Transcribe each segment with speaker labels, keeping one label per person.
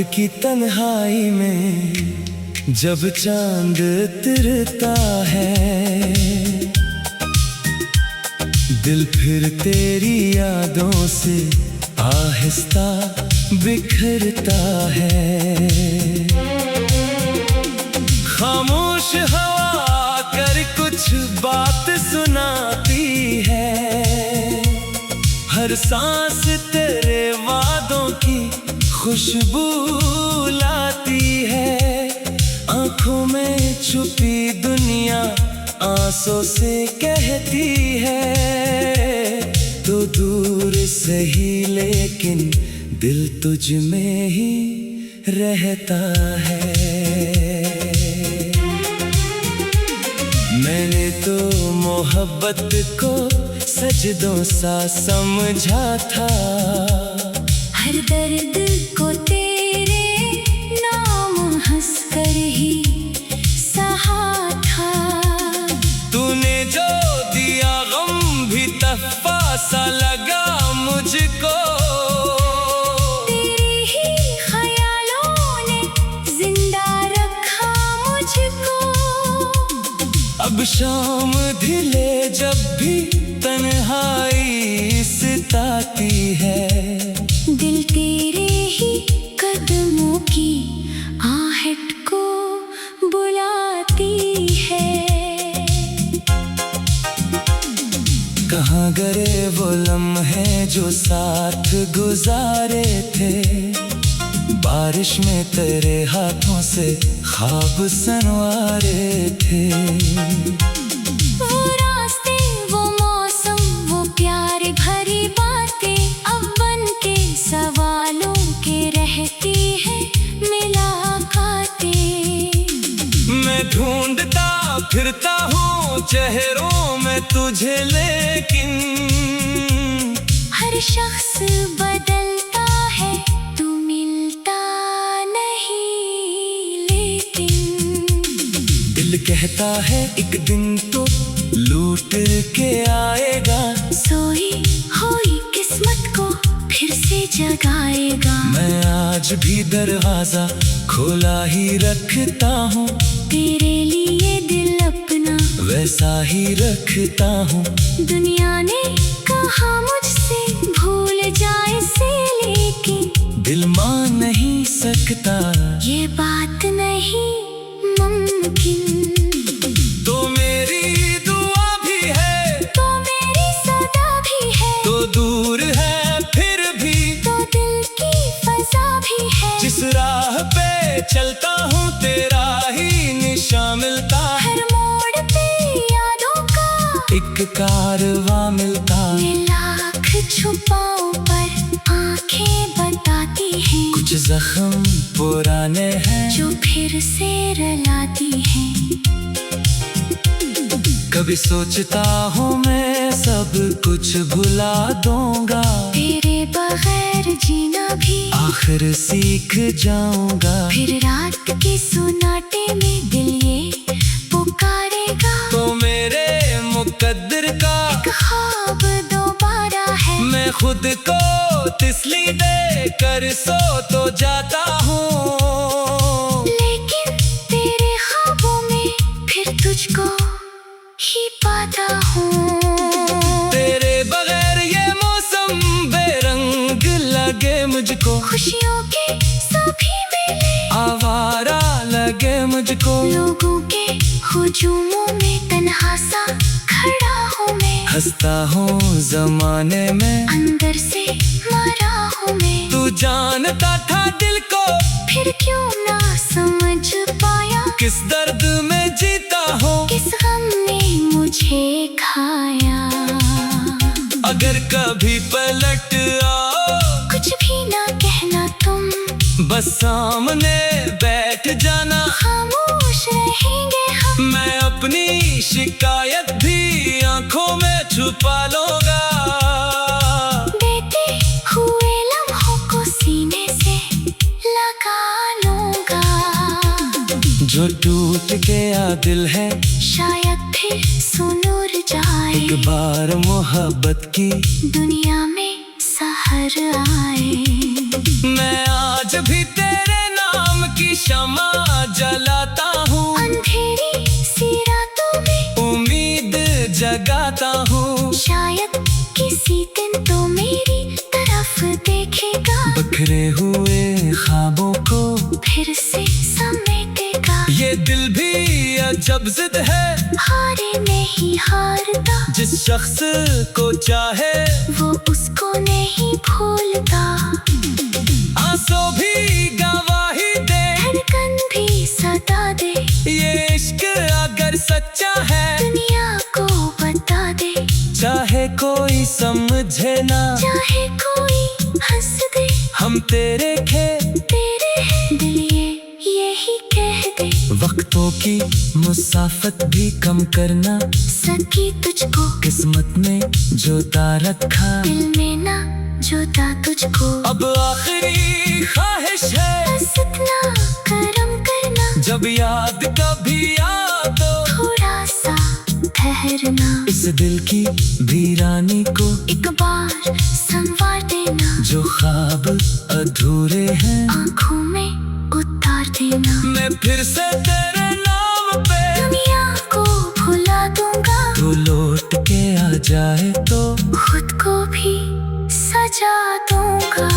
Speaker 1: की तन्हाई में जब चांद तिरता है, दिल फिर तेरी यादों से आहिस्ता बिखरता है। खामोश हवा कर कुछ बात सुनाती है, हर सांस तेरे वादों की खुशबू लाती है। आंखों में छुपी दुनिया आंसू से कहती है, तो दूर सही लेकिन दिल तुझ में ही रहता है। मैंने तो मोहब्बत को सजदों सा समझा था,
Speaker 2: हर दर्द को तेरे नाम हंसकर ही सहा था।
Speaker 1: तूने जो दिया गम भी तहफा सा लगा मुझको,
Speaker 2: तेरे ही ख्यालों ने जिंदा रखा मुझको।
Speaker 1: अब शाम ढले जब भी तन्हाई सताती है,
Speaker 2: दिल तेरे ही कदमों की आहट को बुलाती है।
Speaker 1: कहाँ गए वो लम्हे जो साथ गुजारे थे, बारिश में तेरे हाथों से ख्वाब सनवारे थे।
Speaker 2: वो रास्ते, वो मौसम, वो प्यार भरी बातें अब बन के सवालों के रहती है मुलाकातें।
Speaker 1: मैं ढूंढता फिरता हूँ चेहरों में तुझे, लेकिन
Speaker 2: हर शख्स बदलता है, तू मिलता नहीं लेकिन।
Speaker 1: दिल कहता है एक दिन तो लूट के आएगा,
Speaker 2: सोई हुई किस्मत को फिर से जगाएगा।
Speaker 1: मैं आज भी दरवाजा खोला ही रखता हूँ,
Speaker 2: तेरे लिए दिल अपना
Speaker 1: वैसा ही रखता हूँ।
Speaker 2: दुनिया ने कहा मुझसे भूल जाए से, लेकिन
Speaker 1: दिल मान नहीं सकता
Speaker 2: ये बात नहीं मुमकिन।
Speaker 1: तो मेरी दुआ भी है,
Speaker 2: तो मेरी सदा भी है,
Speaker 1: तो दूर है फिर भी,
Speaker 2: तो दिल की फजा भी है।
Speaker 1: जिस राह पे चलता हूँ तेरा ही निशान मिलता,
Speaker 2: हर मोड़ पे यादों का
Speaker 1: एक कारवां मिलता।
Speaker 2: मैं लाख छुपाऊं पर आंखें बताती हैं,
Speaker 1: कुछ जख्म पुराने हैं
Speaker 2: जो फिर से रुलाती हैं।
Speaker 1: कभी सोचता हूँ मैं सब कुछ भुला दूंगा,
Speaker 2: तेरे बगैर जीना भी
Speaker 1: आखिर सीख जाऊंगा।
Speaker 2: फिर रात के सुनाटे में दिल ये पुकारेगा,
Speaker 1: तो मेरे मुकद्दर का
Speaker 2: एक ख्वाब दोबारा है।
Speaker 1: मैं खुद को तसल्ली दे कर सो तो जाता हूँ,
Speaker 2: लेकिन तेरे ख्वाबों में फिर तुझको ही पाता हूँ।
Speaker 1: तेरे बगैर ये मौसम बेरंग लगे मुझको,
Speaker 2: खुशियों के सभी मेले
Speaker 1: आवारा लगे मुझको।
Speaker 2: लोगों के हुजूमों में तन्हा सा खड़ा हूँ मैं,
Speaker 1: हंसता हूँ जमाने में,
Speaker 2: अंदर से मरा हूँ मैं।
Speaker 1: तू जानता था दिल को,
Speaker 2: फिर क्यों ना समझ पाया,
Speaker 1: किस दर्द में जीता हूँ,
Speaker 2: किस गम ने मुझे खाया।
Speaker 1: अगर कभी पलट आओ
Speaker 2: कुछ भी ना कहना तुम,
Speaker 1: बस सामने बैठ जाना,
Speaker 2: खामोश रहेंगे हम।
Speaker 1: मैं अपनी शिकायत भी आंखों में छुपा लूंगा,
Speaker 2: देते हुए लम्हों को सीने से लगा लूंगा।
Speaker 1: जो टूट गया दिल है
Speaker 2: शायद फिर सुनूर जाए,
Speaker 1: एक बार मोहब्बत की
Speaker 2: दुनिया में सहर आए।
Speaker 1: मैं आज भी तेरे की शमा जलाता हूँ,
Speaker 2: अंधेरी सी रातों में
Speaker 1: उम्मीद जगाता हूँ।
Speaker 2: शायद किसी दिन तो मेरी तरफ देखेगा,
Speaker 1: बिखरे हुए ख्वाबों को
Speaker 2: फिर से समेटेगा।
Speaker 1: ये दिल भी अजब जिद है,
Speaker 2: हारे नहीं हारता,
Speaker 1: जिस शख्स को चाहे
Speaker 2: वो उसको नहीं भूलता।
Speaker 1: आंसू भी गवाही दे,
Speaker 2: धड़कन भी सदा दे,
Speaker 1: ये इश्क अगर सच्चा है
Speaker 2: दुनिया को बता दे।
Speaker 1: चाहे कोई समझे ना,
Speaker 2: चाहे कोई हंस दे,
Speaker 1: हम तेरे खे
Speaker 2: तेरे हैं दिल यही कह दे।
Speaker 1: वक्तों की मुसाफत भी कम करना,
Speaker 2: सकी तुझको
Speaker 1: किस्मत में जोता रखा,
Speaker 2: दिल में ना जोता तुझको।
Speaker 1: अब आखिरी ख्वाहिश है,
Speaker 2: बस इतना करम करना,
Speaker 1: जब याद कभी आतो
Speaker 2: थोड़ा सा ठहरना।
Speaker 1: इस दिल की वीरानी को
Speaker 2: एक बार संवार देना,
Speaker 1: जो ख्वाब अधूरे हैं
Speaker 2: आँखों में उतार देना।
Speaker 1: मैं फिर से तेरे नाम पे
Speaker 2: दुनिया को भुला दूंगा,
Speaker 1: तू लौट के आ जाए तो
Speaker 2: खुद को भी सजा दूंगा।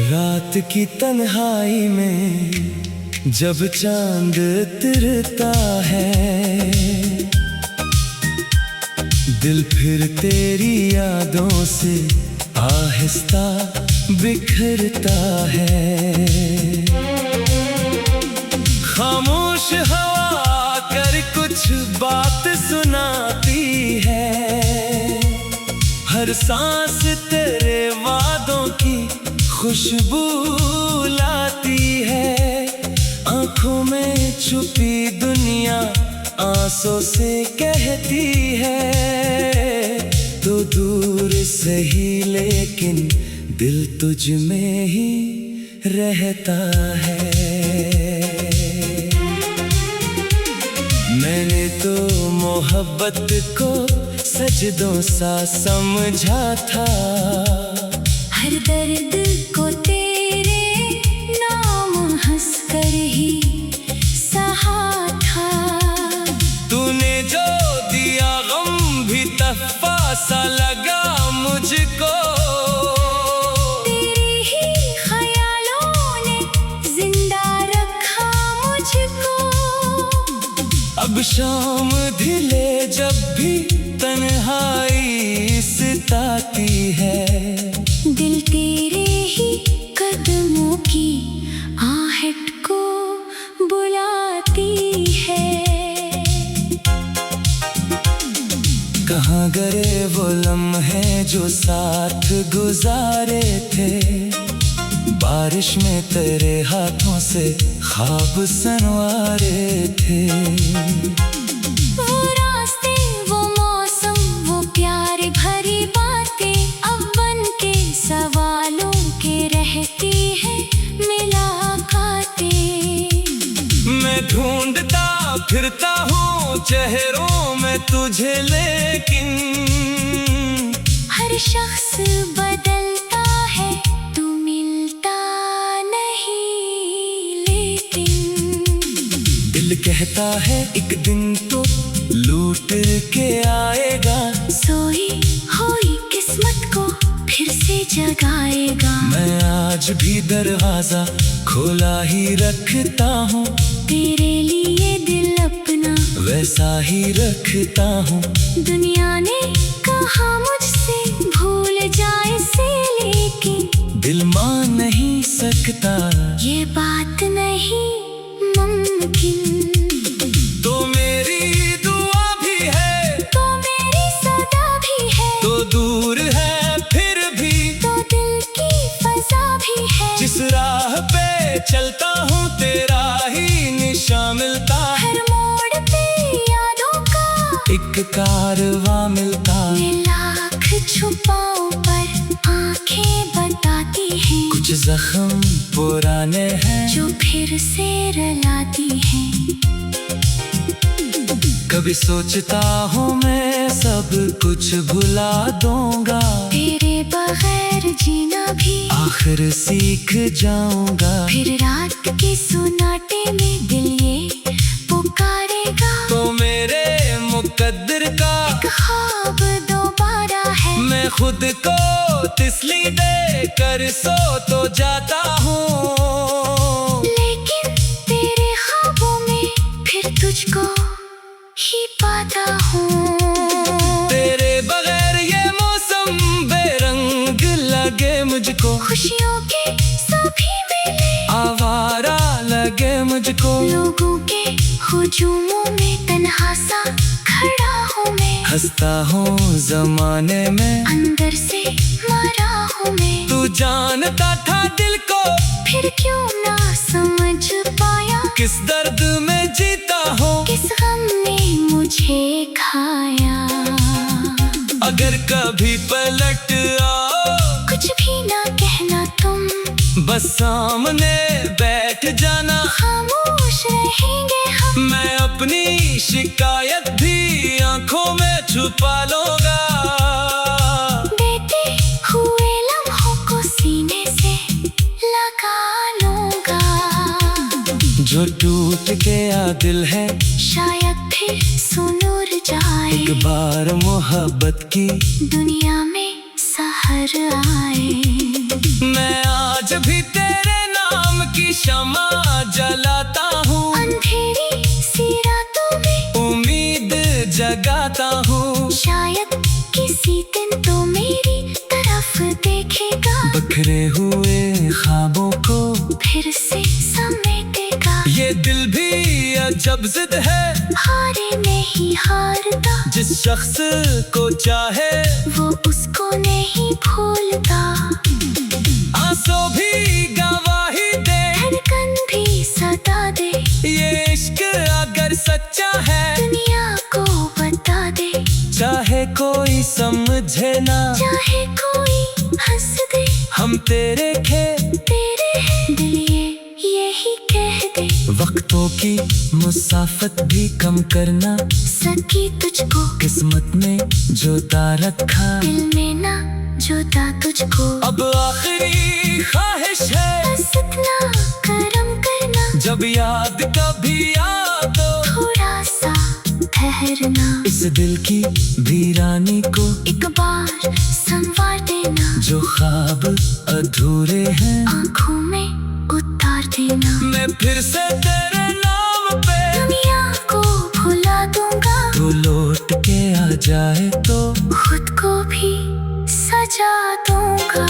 Speaker 1: रात की तन्हाई में जब चांद तिरता है, दिल फिर तेरी यादों से आहिस्ता बिखरता है। खामोश हवा कर कुछ बात सुनाती है, हर सांस तेरे वादों की खुशबू लाती है। आंखों में छुपी दुनिया आंसू से कहती है, तो दूर से ही लेकिन दिल तुझ में ही रहता है। मैंने तो मोहब्बत को सजदों सा समझा था,
Speaker 2: हर दर्द को तेरे नाम हंसकर ही सहा था।
Speaker 1: तूने जो दिया गम भी तहफा सा लगा मुझको,
Speaker 2: तेरे ही ख्यालों ने जिंदा रखा मुझको।
Speaker 1: अब शाम ढले जब भी तन्हाई सताती है,
Speaker 2: दिल तेरे ही कदमों की आहट को बुलाती है।
Speaker 1: कहाँ गए वो लम्हे जो साथ गुजारे थे, बारिश में तेरे हाथों से ख्वाब सनवारे थे।
Speaker 2: वो रास्ते, वो मौसम, वो प्यार भरी बातें अब बन के सवालों के रहती है मुलाकातें।
Speaker 1: मैं ढूंढता फिरता हूँ चेहरों में तुझे, लेकिन
Speaker 2: हर शख्स बदलता है, तू मिलता नहीं लेकिन।
Speaker 1: दिल कहता है एक दिन तो लूट के आएगा,
Speaker 2: सोई हुई किस्मत को फिर से जगाएगा।
Speaker 1: मैं आज भी दरवाजा खोला ही रखता हूँ,
Speaker 2: तेरे लिए दिल अपना
Speaker 1: वैसा ही रखता हूँ।
Speaker 2: दुनिया ने कहा मुझसे भूल जाए से, लेकिन
Speaker 1: दिल मान नहीं सकता
Speaker 2: ये बात नहीं मुमकिन।
Speaker 1: तो मेरी दुआ भी है,
Speaker 2: तो मेरी
Speaker 1: जिस राह पे चलता हूँ तेरा ही निशान मिलता है।
Speaker 2: हर मोड़ पे यादों का
Speaker 1: एक कारवां मिलता है।
Speaker 2: मैं लाख छुपाऊं पर आंखें बताती हैं
Speaker 1: कुछ जख्म पुराने हैं
Speaker 2: जो फिर से रुलाती हैं।
Speaker 1: कभी सोचता हूँ मैं सब कुछ भुला दूंगा,
Speaker 2: तेरे बगैर जीना भी
Speaker 1: आखिर सीख जाऊंगा।
Speaker 2: फिर रात के सुनाटे में दिल ये पुकारेगा
Speaker 1: तो मेरे मुकद्दर का
Speaker 2: ख्वाब दोबारा है।
Speaker 1: मैं खुद को तसल्ली दे कर सो तो जाता हूँ,
Speaker 2: लेकिन तेरे ख्वाबों में फिर तुझको ही पाता हूँ।
Speaker 1: तेरे बगैर ये मौसम बेरंग लगे मुझको,
Speaker 2: खुशियों के सभी मेले
Speaker 1: आवारा लगे मुझको।
Speaker 2: लोगों के हुजूमों में तन्हा सा खड़ा हूँ मैं,
Speaker 1: हंसता हूँ जमाने में
Speaker 2: अंदर से मरा हूँ मैं।
Speaker 1: तू जानता था दिल को,
Speaker 2: फिर क्यों ना समझ पाया
Speaker 1: किस दर्द में जीता हूँ,
Speaker 2: किस गम ने मुझे खाया।
Speaker 1: अगर कभी पलट आओ
Speaker 2: कुछ भी ना कहना तुम,
Speaker 1: बस सामने बैठ जाना।
Speaker 2: खामोश रहेंगे हम,
Speaker 1: मैं अपनी शिकायत भी आंखों में छुपा लूंगा।
Speaker 2: देते हुए लम्हों को सीने से लगा लूंगा।
Speaker 1: जो टूट गया दिल है
Speaker 2: शायद फिर सुनूर जाए,
Speaker 1: एक बार मोहब्बत की
Speaker 2: दुनिया में सहर आए।
Speaker 1: मैं आज भी तेरे नाम की शमा जलाता हूँ,
Speaker 2: अंधेरी सी रातों में
Speaker 1: उम्मीद जगाता हूँ।
Speaker 2: शायद किसी दिन तो मेरी तरफ देखेगा,
Speaker 1: बिखरे हुए ख्वाबों को
Speaker 2: फिर से समेटेगा।
Speaker 1: ये दिल भी अजब जिद है,
Speaker 2: हारे नहीं हारता,
Speaker 1: जिस शख्स को चाहे
Speaker 2: वो उसको नहीं भूलता।
Speaker 1: आंसू भी गवाही दे,
Speaker 2: धड़कन भी सदा दे,
Speaker 1: ये इश्क अगर सच्चा है
Speaker 2: दुनिया को बता दे।
Speaker 1: चाहे कोई समझे ना,
Speaker 2: चाहे कोई हंस दे,
Speaker 1: हम तेरे खे
Speaker 2: तेरे हैं दिल ये यही कह दे।
Speaker 1: वक्तों की मुसाफत भी कम करना,
Speaker 2: सकी तुझको
Speaker 1: किस्मत में जोता रखा।
Speaker 2: दिल में ना जोता तुझको,
Speaker 1: अब आखिरी ख्वाहिश है
Speaker 2: बस इतना करम करना।
Speaker 1: जब याद कभी आ तो
Speaker 2: थोड़ा सा ठहरना,
Speaker 1: इस दिल की वीरानी को
Speaker 2: एक बार संवार देना।
Speaker 1: जो ख्वाब अधूरे हैं
Speaker 2: आँखों में उतार देना।
Speaker 1: मैं फिर से तेरे नाम पे
Speaker 2: दुनिया को भुला दूंगा,
Speaker 1: तू लौट के आ जाए तो
Speaker 2: खुद को भी सजा दूंगा।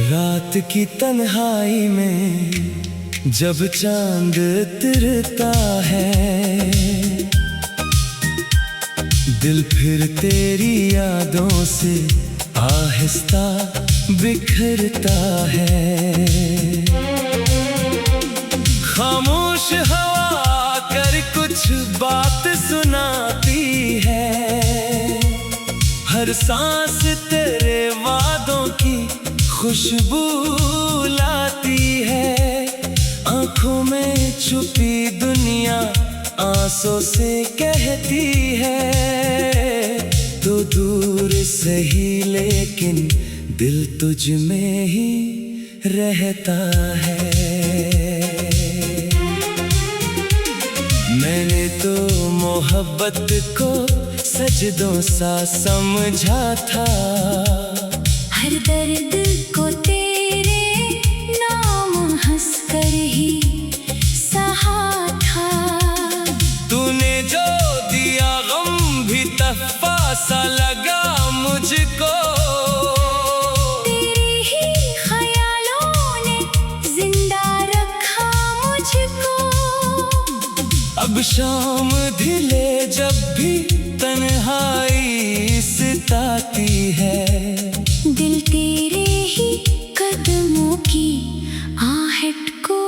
Speaker 1: रात की तन्हाई में जब चांद उतरता है, दिल फिर तेरी यादों से आहिस्ता बिखरता है। खामोश हवा कर कुछ बात सुनाती है, हर सांस तेरे वादों की खुशबू लाती है। आंखों में छुपी दुनिया आंसू से कहती है, तो दूर सही लेकिन दिल तुझ में ही रहता है। मैंने तो मोहब्बत को सजदों सा समझा था।
Speaker 2: हर दर्द को तेरे नाम हंसकर ही सहा था।
Speaker 1: तूने जो दिया गम भी तहफा सा लगा मुझको।
Speaker 2: तेरे ही ख्यालों ने जिंदा रखा मुझको।
Speaker 1: अब शाम ढले जब भी तन्हाई सताती है,
Speaker 2: दिल तेरे ही कदमों की आहट को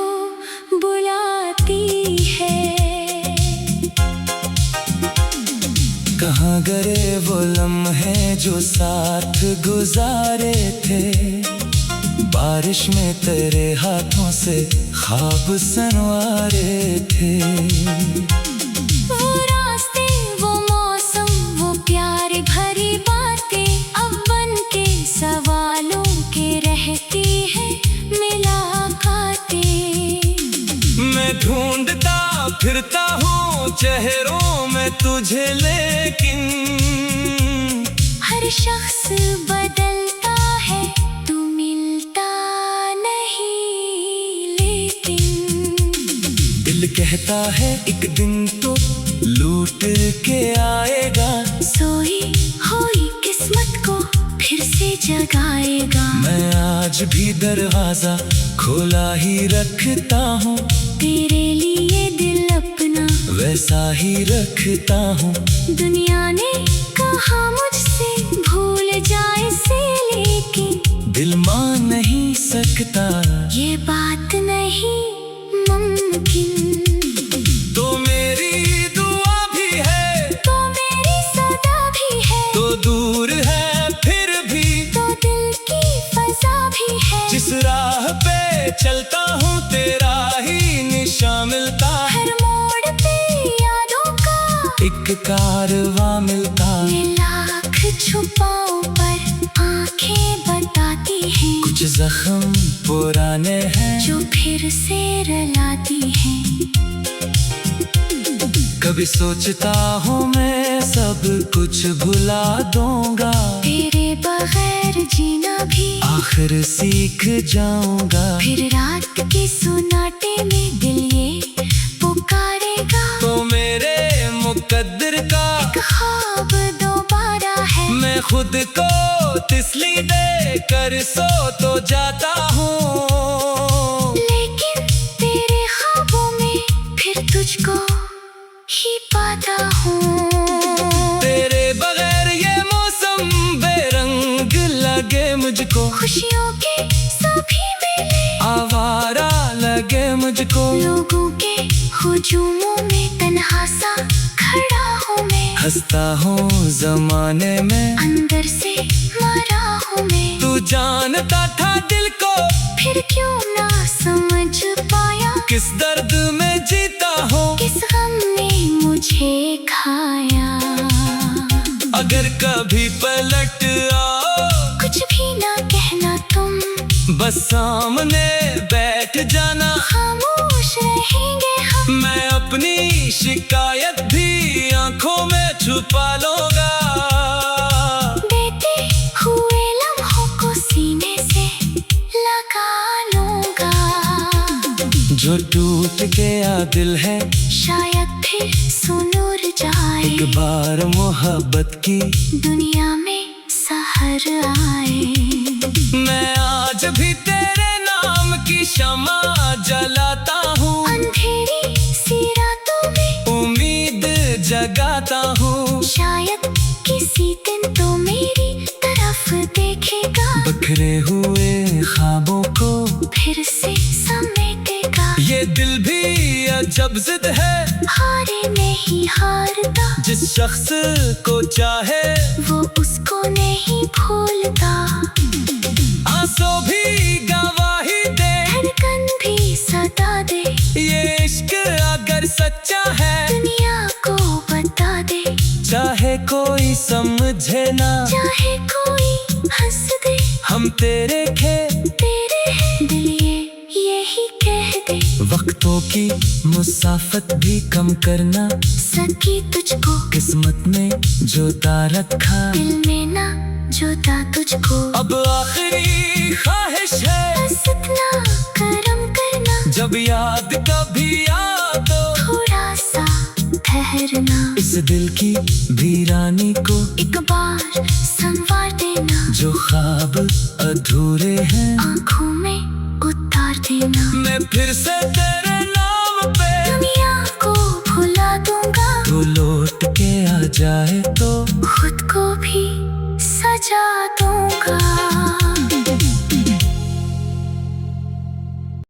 Speaker 2: बुलाती है।
Speaker 1: कहाँ गए वो लम्हे जो साथ गुजारे थे, बारिश में तेरे हाथों से ख्वाब सनवारे थे।
Speaker 2: वो रास्ते, वो मौसम, वो प्यार भरी बातें अब बन के सवालों के रहती है मुलाकातें।
Speaker 1: मैं ढूंढता फिरता हूँ चेहरों में तुझे, लेकिन
Speaker 2: हर शख्स बदलता है, तू मिलता नहीं लेकिन।
Speaker 1: दिल कहता है एक दिन तो लूट के आएगा,
Speaker 2: सोई हुई किस्मत को फिर से जगाएगा।
Speaker 1: मैं आज भी दरवाजा खोला ही रखता हूँ,
Speaker 2: तेरे लिए दिल अपना
Speaker 1: वैसा ही रखता हूँ।
Speaker 2: दुनिया ने कहा मुझसे भूल जाए से, लेकिन
Speaker 1: दिल मान नहीं सकता
Speaker 2: ये बात नहीं मुमकिन।
Speaker 1: तो मेरी दुआ भी है,
Speaker 2: तो मेरी सदा भी है,
Speaker 1: तो दूर है फिर भी,
Speaker 2: तो दिल की फजा भी है।
Speaker 1: जिस राह पे चलता हूँ तेरा ही निशान मिलता।
Speaker 2: हर मोड़ पे यादों का
Speaker 1: एक कारवां मिलता।
Speaker 2: ये लाख छुपाओ पर आंखें बताती हैं,
Speaker 1: कुछ जख्म पुराने हैं
Speaker 2: जो फिर से रुलाती हैं।
Speaker 1: कभी सोचता हूँ मैं सब कुछ भुला दूंगा,
Speaker 2: तेरे बगैर जीना भी
Speaker 1: आखिर सीख जाऊंगा।
Speaker 2: फिर रात के सुनाटे में दिल ये पुकारेगा,
Speaker 1: तो मेरे मुकद्दर का
Speaker 2: ख्वाब दोबारा है।
Speaker 1: मैं खुद को तसल्ली दे कर सो तो जाता हूँ,
Speaker 2: लेकिन तेरे ख्वाबों में फिर तुझको ही पाता हूँ।
Speaker 1: तेरे बगैर ये मौसम बेरंग लगे मुझको,
Speaker 2: खुशियों के सभी मेले
Speaker 1: आवारा लगे मुझको।
Speaker 2: लोगों के हुजूमों में तन्हा सा खड़ा हूँ मैं,
Speaker 1: हंसता हूँ जमाने में,
Speaker 2: अंदर से मरा हूँ मैं।
Speaker 1: तू जानता था दिल को,
Speaker 2: फिर क्यों ना समझ पाया,
Speaker 1: किस दर्द में जीता हूँ,
Speaker 2: किस गम ने मुझे खाया।
Speaker 1: अगर कभी पलट आओ
Speaker 2: कुछ भी ना कहना तुम,
Speaker 1: बस सामने बैठ जाना।
Speaker 2: खामोश रहेंगे हम,
Speaker 1: मैं अपनी शिकायत भी आंखों में छुपा लूंगा।
Speaker 2: देते हुए लम्हों को सीने से लगा लूंगा।
Speaker 1: जो टूट गया दिल है
Speaker 2: शायद फिर सुनूर जाए,
Speaker 1: एक बार मोहब्बत की
Speaker 2: दुनिया में सहर आए।
Speaker 1: मैं आज भी तेरे नाम की शमा जलाता हूँ,
Speaker 2: अंधेरी सी रातों में
Speaker 1: उम्मीद जगाता हूँ।
Speaker 2: शायद किसी दिन तो मेरी तरफ देखेगा,
Speaker 1: बिखरे हुए ख्वाबों को
Speaker 2: फिर से समेटेगा।
Speaker 1: ये दिल भी अजब जिद है,
Speaker 2: हारे नहीं हारता,
Speaker 1: जिस शख्स को चाहे
Speaker 2: वो उसको नहीं भूलता।
Speaker 1: आंसू भी गवाही दे,
Speaker 2: धड़कन भी सदा दे,
Speaker 1: ये इश्क अगर सच्चा है
Speaker 2: दुनिया को बता दे।
Speaker 1: चाहे कोई समझे ना,
Speaker 2: चाहे कोई हंस दे,
Speaker 1: हम तेरे खे
Speaker 2: तेरे हैं दिल ये यही कह दे।
Speaker 1: वक्तों की मुसाफत भी कम करना,
Speaker 2: सकी तुझको
Speaker 1: किस्मत में जोता रखा,
Speaker 2: दिल में ना जोता तुझको।
Speaker 1: अब आखिरी ख्वाहिश है
Speaker 2: बस इतना करम करना,
Speaker 1: जब याद कभी आ तो
Speaker 2: थोड़ा सा ठहरना,
Speaker 1: इस दिल की वीरानी को
Speaker 2: एक बार संवार देना,
Speaker 1: जो ख्वाब अधूरे हैं
Speaker 2: आंखों में उतार देना।
Speaker 1: मैं फिर से तेरे नाम पे
Speaker 2: दुनिया को भुला दूंगा,
Speaker 1: तू लौट के आ जाए तो
Speaker 2: खुद को भी सजा दूंगा।